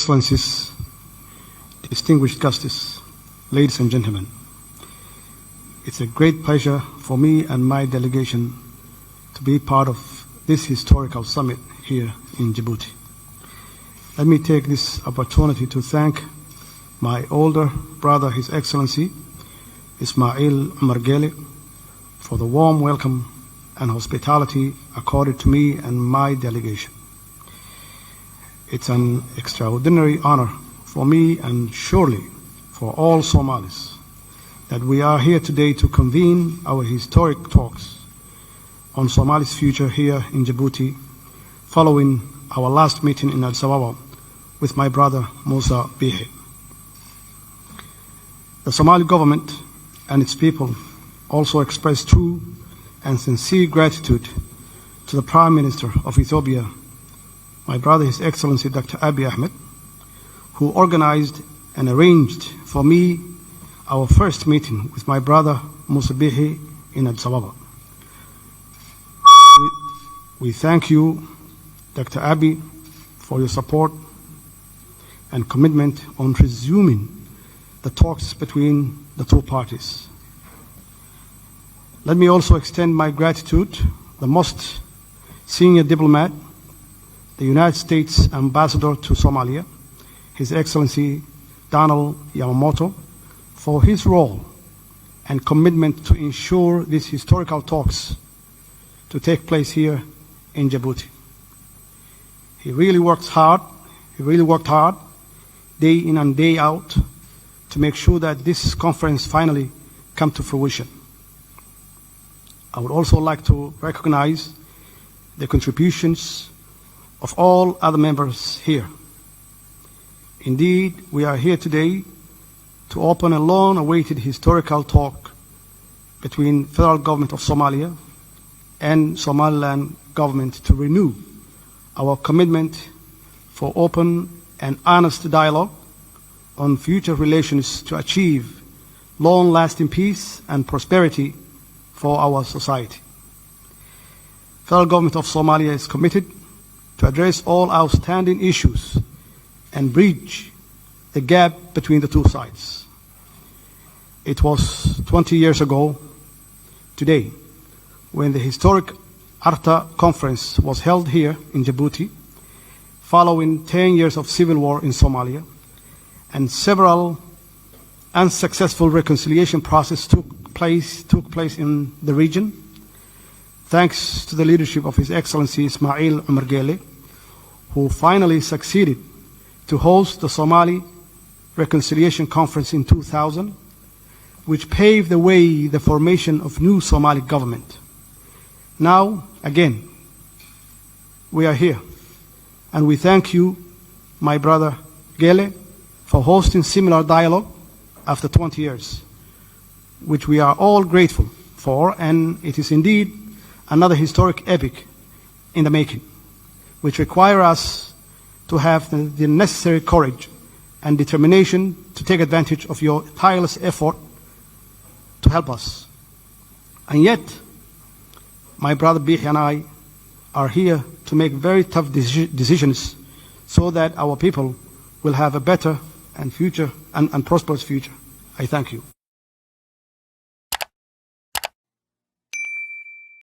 Excellencies, distinguished guests, ladies and gentlemen, it's a great pleasure for me and my delegation to be part of this historical summit here in Djibouti. Let me take this opportunity to thank my older brother, His Excellency Ismail Omar Gele, for the warm welcome and hospitality accorded to me and my delegation. It's an extraordinary honor for me and surely for all Somalis that we are here today to convene our historic talks on Somali's future here in Djibouti, following our last meeting in Addis Ababa with my brother Musa Bihi. The Somali government and its people also express true and sincere gratitude to the Prime Minister of Ethiopia, my brother, His Excellency Dr. Abiy Ahmed, who organized and arranged for me our first meeting with my brother Musa Bihi in Addis Ababa. We thank you, Dr. Abiy, for your support and commitment on resuming the talks between the two parties. Let me also extend my gratitude to the most senior diplomat, the United States Ambassador to Somalia, His Excellency Donald Yamamoto, for his role and commitment to ensure these historical talks to take place here in Djibouti. He really worked hard, day in and day out, to make sure that this conference finally come to fruition. I would also like to recognize the contributions of all other members here. Indeed, we are here today to open a long-awaited historical talk between federal government of Somalia and Somaliland government to renew our commitment for open and honest dialogue on future relations to achieve long-lasting peace and prosperity for our society. Federal government of Somalia is committed to address all outstanding issues and bridge the gap between the two sides. It was 20 years ago today when the historic Arta conference was held here in Djibouti, following 10 years of civil war in Somalia, and several unsuccessful reconciliation processes took place in the region. Thanks to the leadership of His Excellency Ismail Omar Gele, who finally succeeded to host the Somali Reconciliation Conference in 2000, which paved the way the formation of new Somali government. Now, again, we are here, and we thank you, my brother Gele, for hosting similar dialogue after 20 years, which we are all grateful for, and it is indeed another historic epic in the making, which require us to have the necessary courage and determination to take advantage of your tireless effort to help us. And yet, my brother Bihi and I are here to make very tough decisions so that our people will have a better and prosperous future. I thank you.